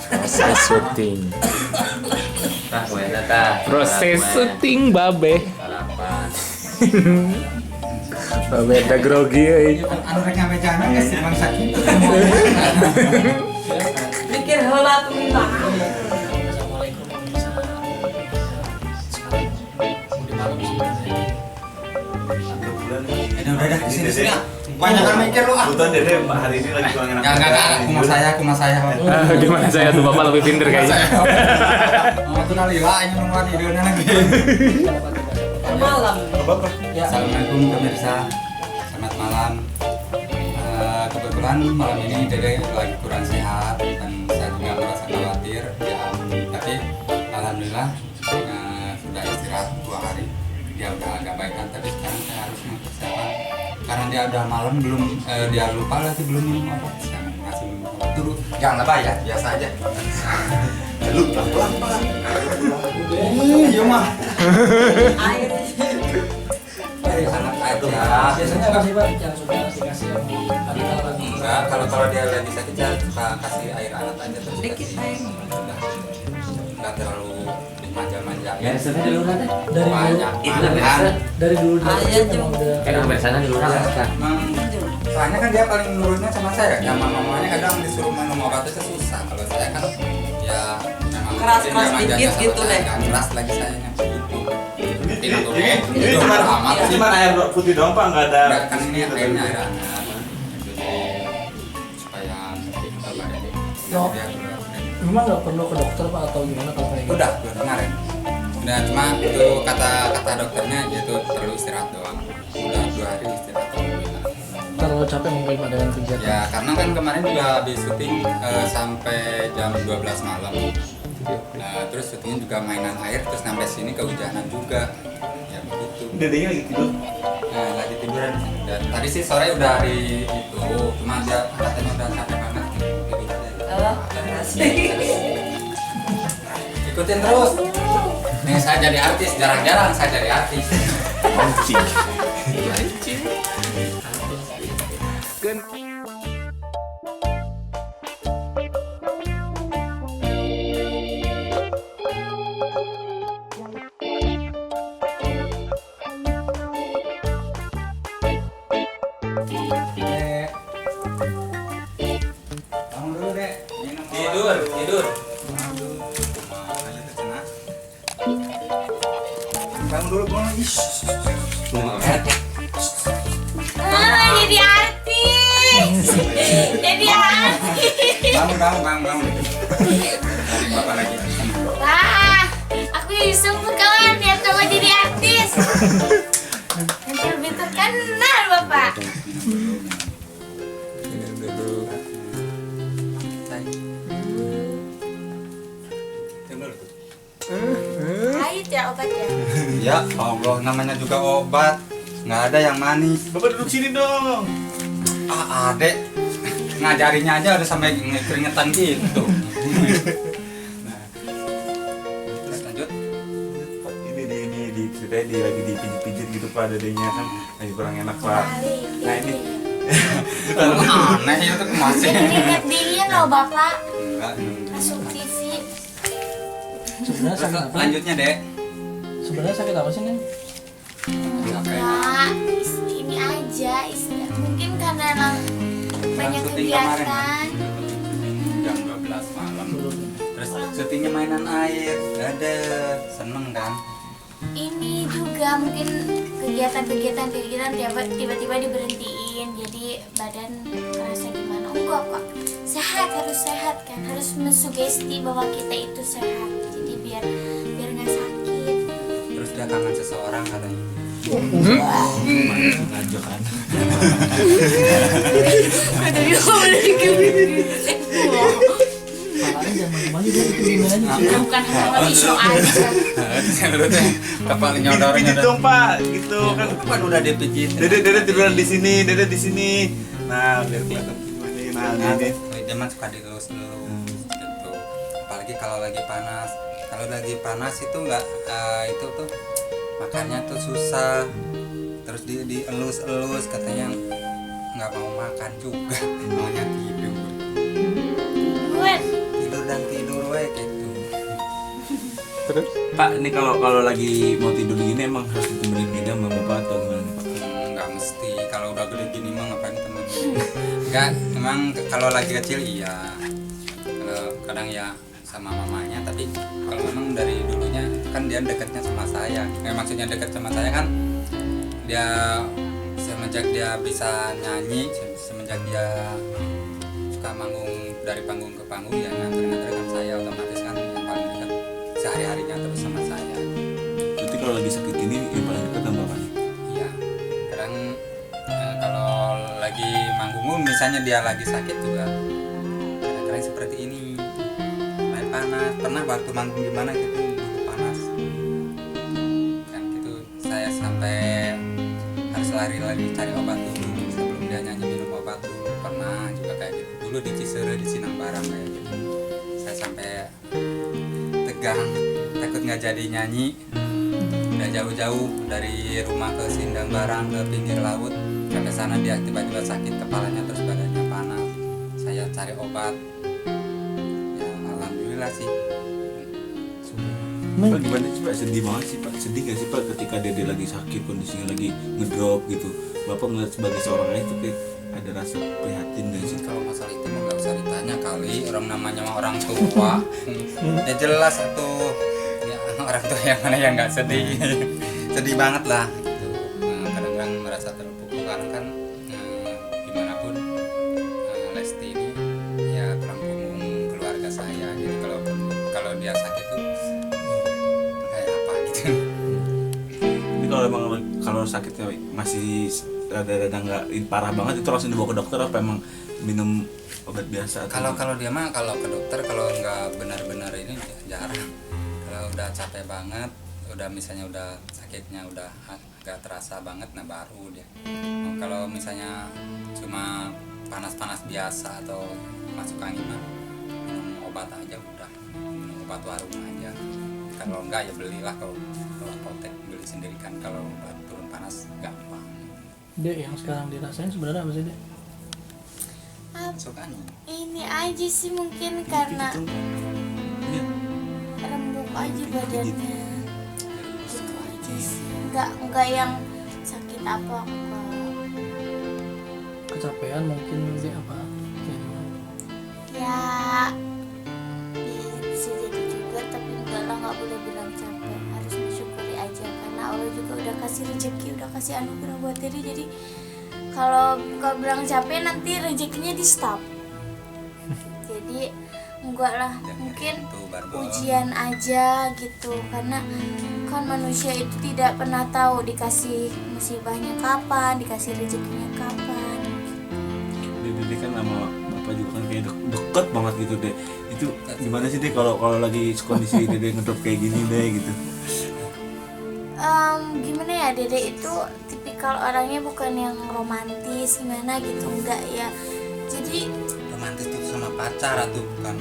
Proses syuting. Tah, wena tah. Proses syuting babe. Sarapan. Babe da grogi euy. Anu rek ngabejana geus si Bang Sakit. Mikir heula tuh minta. Udah di sini. Banyak kan mikir lu ah. Kebetulan Dede hari ini lagi kurang enak. Enggak, kuma saya. Gimana saya tuh bapak lebih pinter kayaknya. Oh, itu nalila ini nungguan ideuna lagi. Malam. Ya, assalamualaikum pemirsa. Selamat malam. Kebetulan malam ini Dede lagi kurang sehat dan saya juga merasa khawatir. Ya, tapi alhamdulillah sudah istirahat 2 hari. Dia udah agak baikan, tapi sekarang saya harus mempersiapkan karena dia udah malam belum dia lupa lagi belum minum obat. Saya masih minum obat dulu. Jangan lebay ya, biasa aja. Lu pelan-pelan. Iya mah. Air. Dari anak aja. Biasanya apa sih Pak yang suka dikasih kalau lagi Enggak, kalau dia lagi sakit saya suka kasih air hangat aja terus Dikit kasih. air. Udah. Enggak terlalu dimanja-manja. Biasanya di lurah teh. dari Banyak Itu malahan. biasa. dari dulu Ayah memang tuh. udah Kan biasanya di lurah kan. Emang soalnya kan dia paling nurutnya sama saya. Sama mamanya kadang disuruh minum obat itu susah. Kalau saya kan ya memang Keras-keras dia manjanya dikit sama gitu saya. deh. Nggak keras lagi sayanya gitu. Ini Itu cuma amat ini sih. cuma air putih doang Pak, enggak ada. Enggak, kan ini airnya air hangat. Jadi supaya apa ya? Dia memang nggak perlu ke dokter Pak atau gimana kalau kayak gitu? udah kemarin. Udah cuma itu kata dokternya itu perlu istirahat doang. Udah 2 hari istirahat. Alhamdulillah. Terlalu capek mungkin Pak dengan kegiatan. Ya karena kan kemarin juga habis syuting sampai jam 12 malam. Nah, terus syutingnya juga mainan air terus sampai sini kehujanan juga. Ya begitu. Dedenya lagi tidur. Nah, lagi tiduran. Dan tadi sih sore udah hari itu, cuma dia katanya udah capek banget tidur aja. Oh, asik. Ikutin terus. Nih saya jadi artis, jarang-jarang saya jadi artis. Anjing. Anjing. Kan Dek. Bangun dulu, Dek. Tidur. Bangun dulu, bangun. Jadi artis. Jadi artis. Bangun. Dari Bapak lagi. Wah, aku jadi sempur kawan lihat kamu jadi artis. Nanti lebih terkenal Bapak. Pahit ya obatnya. Ya Allah, namanya juga obat. Nggak ada yang manis. Bapak duduk sini dong. Adek ngajarinya aja udah sampai keringetan gitu. Nah, terus lanjut. Ini ceritanya lagi dipijit-pijit gitu Pak, dedenya kan lagi kurang enak Pak. Nah ini Aneh itu masih. Keringet dingin loh Bapak. Enggak. Masuk TV. Sebenarnya Terus sakit apa? lanjutnya Dek. Sebenarnya sakit apa sih Nen? Enggak, ini aja istirahat. Mungkin karena emang banyak Syuting kemarin. kegiatan. Jam 12 malam. Terus syutingnya mainan air. Ada seneng kan? Ini juga mungkin kegiatan tiba-tiba diberhentiin, jadi badan merasa gimana? Enggak kok, harus sehat kan, harus mensugesti bahwa kita itu sehat, jadi biar nggak sakit. Terus dia kangen seseorang katanya. lanjut kan. Jadi ngomong Malahnya jangan gimana juga itu gimana aja. bukan hanya isu aja. Kepala Pijit dong Pak, gitu kan. Kan udah dipijit. Dede tiduran di sini. Nah, biar kelihatan gimana. Nah, ini. Dia mah suka dilus-lus gitu. Apalagi kalau lagi panas. Kalau lagi panas itu enggak itu tuh makannya tuh susah. Terus dielus-elus katanya nggak mau makan juga. Maunya tidur. Gue Tidur dan tidur wae gitu. Terus? Pak, ini kalau lagi mau tidur gini emang harus ditemenin gini sama bapak atau gimana Pak? Nggak mesti, kalau udah gede gini mah ngapain temenin. Enggak, memang kalau lagi kecil iya. Kalau kadang ya sama mamanya, tapi kalau memang dari dulunya kan dia dekatnya sama saya. Maksudnya dekat sama saya kan dia semenjak dia bisa nyanyi, semenjak dia suka manggung dari panggung ke panggung, ya nganter-nganterkan saya, otomatis kan yang paling dekat sehari-harinya terus sama saya. Berarti kalau lagi sakit gini yang paling dekat sama bapak nih? Iya, kadang kalau lagi manggung misalnya dia lagi sakit juga kadang-kadang seperti ini, naik panas. Pernah waktu manggung gimana gitu dulu panas kan gitu, saya sampai harus lari-lari cari obat dulu sebelum dia nyanyi, minum obat dulu. Pernah juga kayak gitu dulu di Ciseure, di Sinangbarang kayak gitu. Saya sampai tegang, takut nggak jadi nyanyi. Udah jauh-jauh dari rumah ke Sinangbarang, ke pinggir laut, sampai sana dia tiba-tiba sakit kepalanya, terus badannya panas. Saya cari obat, ya alhamdulillah sih. Pak gimana sih Pak? Sedih banget sih Pak. Sedih gak sih Pak ketika Dede lagi sakit, kondisinya lagi ngedrop gitu? Bapak ngeliat sebagai seorang ayah tapi ada rasa prihatin gak sih? Kalau masalah itu mah nggak usah ditanya kali, orang namanya mah orang tua. Ya jelas tuh, ya, orang tua yang mana yang nggak sedih. Sedih banget lah gitu. Kadang-kadang merasa terpukul karena kan gimana pun Lesti ini ya tulang punggung keluarga saya. Jadi kalau dia sakit tuh kayak apa gitu. Tapi kalau emang kalau sakitnya masih rada-rada nggak parah banget, itu langsung dibawa ke dokter apa emang minum obat biasa? Kalau dia mah kalau ke dokter kalau nggak benar-benar ini jarang. Kalau udah capek banget, udah misalnya udah sakitnya udah agak terasa banget, nah baru dia. Kalau misalnya cuma panas-panas biasa atau masuk angin mah minum obat aja udah, minum obat warung aja. Kalau enggak ya belilah, kalau apotek beli sendiri kan, kalau udah turun panas gampang. Dek, yang sekarang dirasain sebenarnya apa sih, Dek? Masuk angin. Ini aja sih mungkin karena Iya. rembuk aja badannya. Itu aja sih. Enggak yang sakit apa enggak. Kecapean mungkin, Dek, apa? Kayak gimana? Ya bisa jadi juga, tapi enggak lah, nggak boleh bilang capek, harus mensyukuri aja karena Allah juga udah kasih rezeki, udah kasih anugerah buat diri. Jadi kalau bilang capek nanti rezekinya di stop. Jadi enggak lah, mungkin ujian aja gitu, karena kan manusia itu tidak pernah tahu dikasih musibahnya kapan, dikasih rezekinya kapan. Dede kan sama bapak juga kan kayak deket banget gitu deh. Itu gimana sih deh kalau lagi kondisi Dede ngedrop kayak gini deh gitu? Gimana ya, Dede itu tipikal orangnya bukan yang romantis gimana gitu, enggak ya. Jadi Romantis itu sama pacar atau bukan?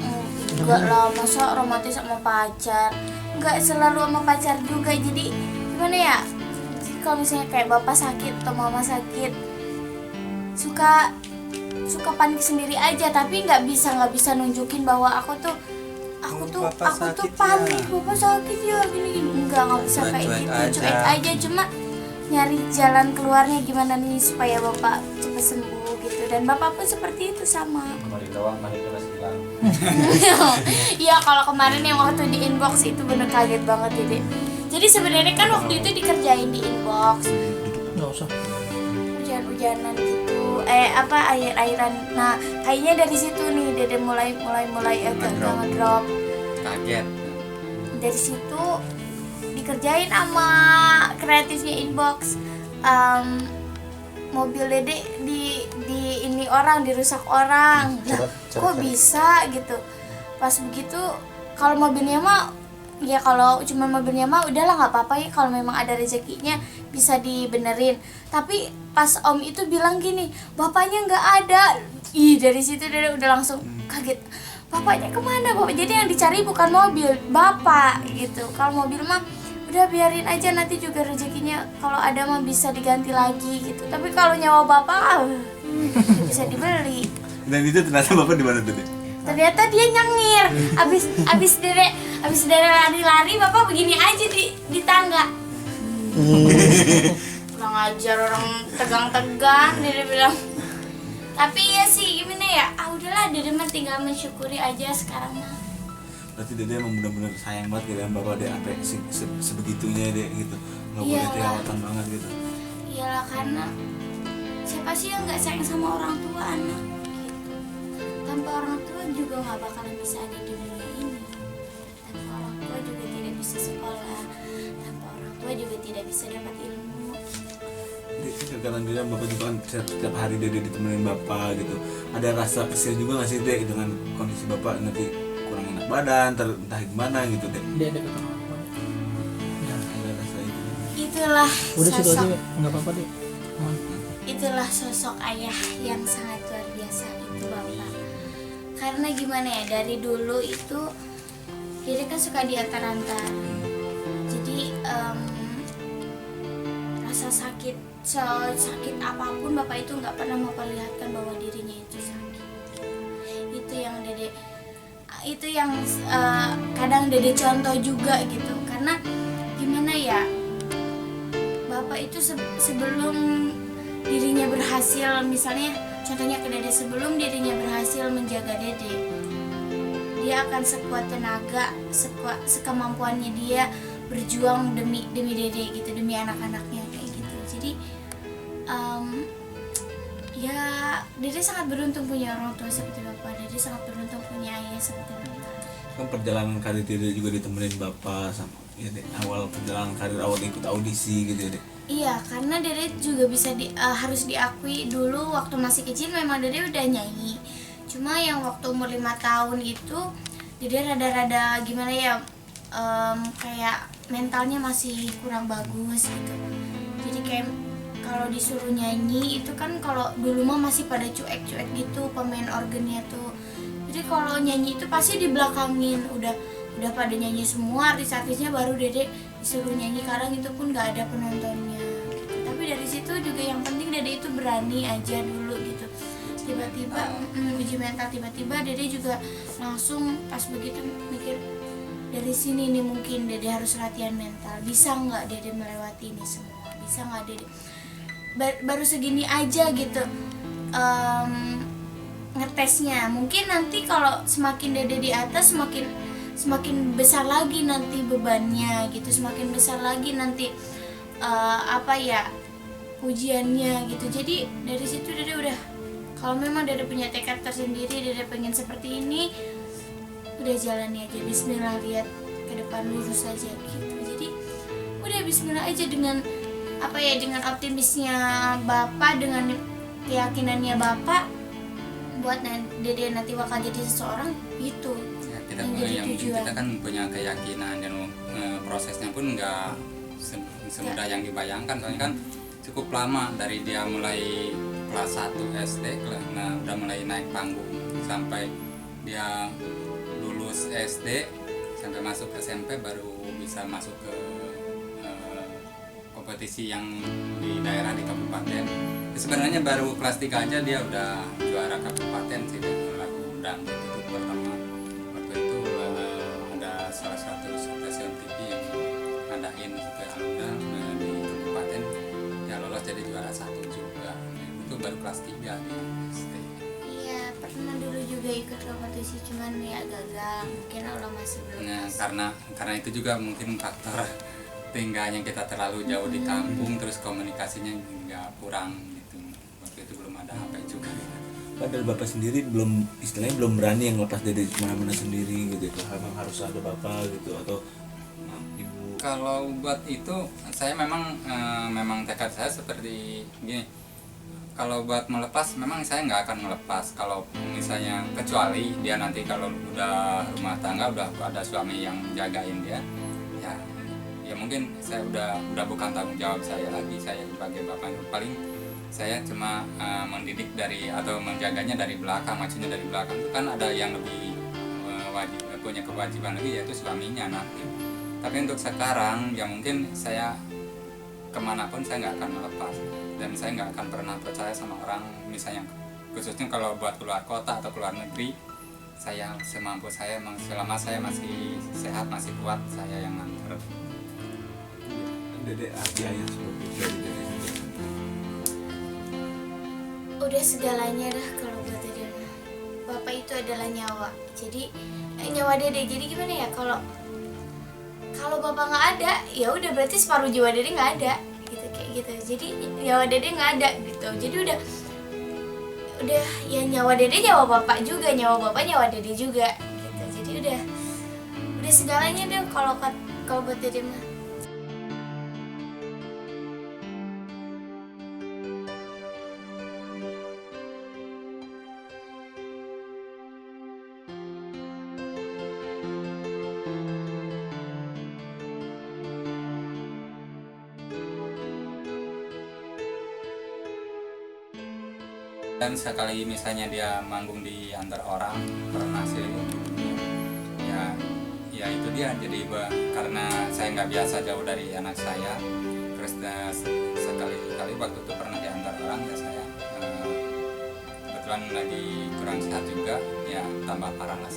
enggak lah, masa romantis sama pacar, enggak selalu sama pacar juga. Jadi gimana ya, kalau misalnya kayak bapak sakit atau mama sakit, suka panik sendiri aja, tapi nggak bisa nunjukin bahwa aku tuh panik, bapak sakit ya gini nggak bisa kayak gitu, cuek aja, cuma nyari jalan keluarnya gimana nih supaya bapak cepat sembuh gitu. Dan bapak pun seperti itu sama. Kemarin doang paniknya masih hilang. Iya, kalau kemarin yang waktu di inbox itu bener kaget banget Dede. Jadi sebenarnya kan waktu itu dikerjain di inbox, Nggak usah. hujan-hujanan gitu, air-airan. Nah kayaknya dari situ nih Dede mulai agak ngedrop. Kaget. Dari situ dikerjain sama kreatifnya inbox. Mobil Dede di ini orang dirusak orang. Nah, kok bisa gitu? Pas begitu, kalau mobilnya mah ya kalau cuma mobilnya mah udahlah nggak apa-apa ya, kalau memang ada rezekinya bisa dibenerin. Tapi pas om itu bilang gini, bapaknya nggak ada. Dari situ Dede udah langsung kaget. Bapaknya kemana bapak? Jadi yang dicari bukan mobil, bapak gitu. Kalau mobil mah udah biarin aja, nanti juga rezekinya kalau ada mah bisa diganti lagi gitu. Tapi kalau nyawa bapak bisa dibeli. Dan itu ternyata bapak di mana tuh deh? Ternyata dia nyengir. Abis dede lari-lari, bapak begini aja di tangga. Kurang ajar, orang tegang-tegang, dede bilang. Tapi ya sih gimana ya, udahlah dede mah tinggal mensyukuri aja sekarang mah. Berarti dede emang benar-benar sayang banget gitu ya bapak deh, sampai sebegitunya deh gitu, nggak boleh Iyalah. kelewatan banget gitu. Iyalah, karena siapa sih yang nggak sayang sama orang tua anak gitu. Tanpa orang tua juga nggak bakalan bisa ada di dunia ini. Tanpa orang tua juga tidak bisa sekolah. Tanpa orang tua juga tidak bisa dapat ilmu. Jadi kadang bilang bapak juga kan setiap hari dede ditemenin bapak gitu. Ada rasa kesel juga nggak sih deh dengan kondisi bapak nanti kurang enak badan, entah gimana gitu deh. Dia ada ketemu apa? Ada rasa itu. Itulah Udah situ aja, sosok, nggak apa-apa deh. Aman. itulah sosok ayah yang sangat luar biasa itu bapak. Karena gimana ya, dari dulu itu dia kan suka diantar-antar. Jadi rasa sakit apapun bapak itu nggak pernah memperlihatkan bahwa dirinya itu sakit. Itu yang kadang dede contoh juga gitu. Karena gimana ya, bapak itu sebelum dirinya berhasil, misalnya contohnya ke dede, sebelum dirinya berhasil menjaga dede, dia akan sekuat tenaga, sekemampuannya dia berjuang demi dede gitu, demi anak-anaknya kayak gitu. Jadi ya dede sangat beruntung punya orang tua seperti bapak. Dede sangat beruntung punya ayah seperti bapak. Kan perjalanan karir dede juga ditemenin bapak sama ya deh, awal perjalanan karir awal ikut audisi gitu ya deh. Iya, karena dede juga bisa harus diakui dulu waktu masih kecil memang dede udah nyanyi. Cuma yang waktu umur 5 tahun itu dede rada-rada gimana ya, kayak mentalnya masih kurang bagus gitu. Jadi kayak kalau disuruh nyanyi itu kan, kalau dulu mah masih pada cuek-cuek gitu pemain organnya tuh. Jadi kalau nyanyi itu pasti dibelakangin, udah pada nyanyi semua artis-artisnya, baru dede disuruh nyanyi. Kadang itu pun gak ada penontonnya gitu. Tapi dari situ juga yang penting dede itu berani aja dulu gitu. Tiba-tiba uji mental, tiba-tiba dede juga langsung pas begitu mikir, dari sini nih mungkin dede harus latihan mental. Bisa nggak dede melewati ini semua? Bisa nggak dede baru segini aja gitu ngetesnya. Mungkin nanti kalau semakin dede di atas, semakin besar lagi nanti bebannya gitu, semakin besar lagi nanti ujiannya gitu. Jadi dari situ dede udah, kalau memang dede punya tekad tersendiri, dede pengen seperti ini, udah jalani aja, bismillah, lihat ke depan lurus aja gitu. Jadi udah bismillah aja dengan dengan optimisnya bapak, dengan keyakinannya bapak buat dede nanti bakal jadi seseorang gitu. Ya, kita yang jadi tujuan. kita kan punya keyakinan, dan prosesnya pun nggak semudah yang dibayangkan. Soalnya kan cukup lama, dari dia mulai kelas 1 SD, udah mulai naik panggung sampai dia lulus SD sampai masuk SMP, baru bisa masuk ke kompetisi yang di daerah di kabupaten. Sebenarnya baru kelas 3 aja dia udah juara kabupaten sih, dengan lagu dangdut itu pertama. Waktu itu ada salah satu stasiun TV yang ngadain supaya alumni di kabupaten, ya lolos jadi juara 1 juga. Itu baru kelas 3 di SD. Iya, pernah dulu juga ikut kompetisi, cuman ya gagal. Mungkin Allah masih belum. Nah, karena itu juga mungkin faktor tinggalnya kita terlalu jauh di kampung, terus komunikasinya nggak kurang gitu. Waktu itu belum ada HP juga. Padahal bapak sendiri istilahnya belum berani yang lepas dari mana-mana sendiri gitu. Memang harus ada bapak gitu atau ibu. Kalau buat itu saya memang tekad saya seperti gini. Kalau buat melepas, memang saya nggak akan melepas. Kalau misalnya, kecuali dia nanti kalau udah rumah tangga, udah ada suami yang jagain dia, ya mungkin saya udah bukan tanggung jawab saya lagi. Saya sebagai bapak paling saya cuma mendidik atau menjaganya dari belakang. Maksudnya dari belakang itu kan ada yang lebih punya kewajiban lagi, yaitu suaminya nanti. Tapi untuk sekarang ya mungkin saya kemanapun saya nggak akan melepas, dan saya nggak akan pernah percaya sama orang, misalnya khususnya kalau buat keluar kota atau keluar negeri, saya semampu saya, emang selama saya masih sehat masih kuat saya yang nganter. Dede arti ayah seperti itu dari Dede. Udah segalanya dah kalau buat Dede mah. Bapak itu adalah nyawa. Jadi nyawa Dede. Jadi gimana ya, kalau bapak nggak ada, ya udah berarti separuh jiwa Dede nggak ada, gitu kayak gitu. Jadi nyawa Dede nggak ada gitu. Jadi udah ya nyawa Dede nyawa bapak juga, nyawa bapak nyawa Dede juga, gitu. Jadi udah segalanya deh kalau buat Dede mah. Dan sekali misalnya dia manggung di antar orang pernah sih ya itu dia, jadi karena saya nggak biasa jauh dari anak saya, terus sekali-kali waktu itu pernah di antar orang ya saya kebetulan lagi kurang sehat juga ya tambah parah lah.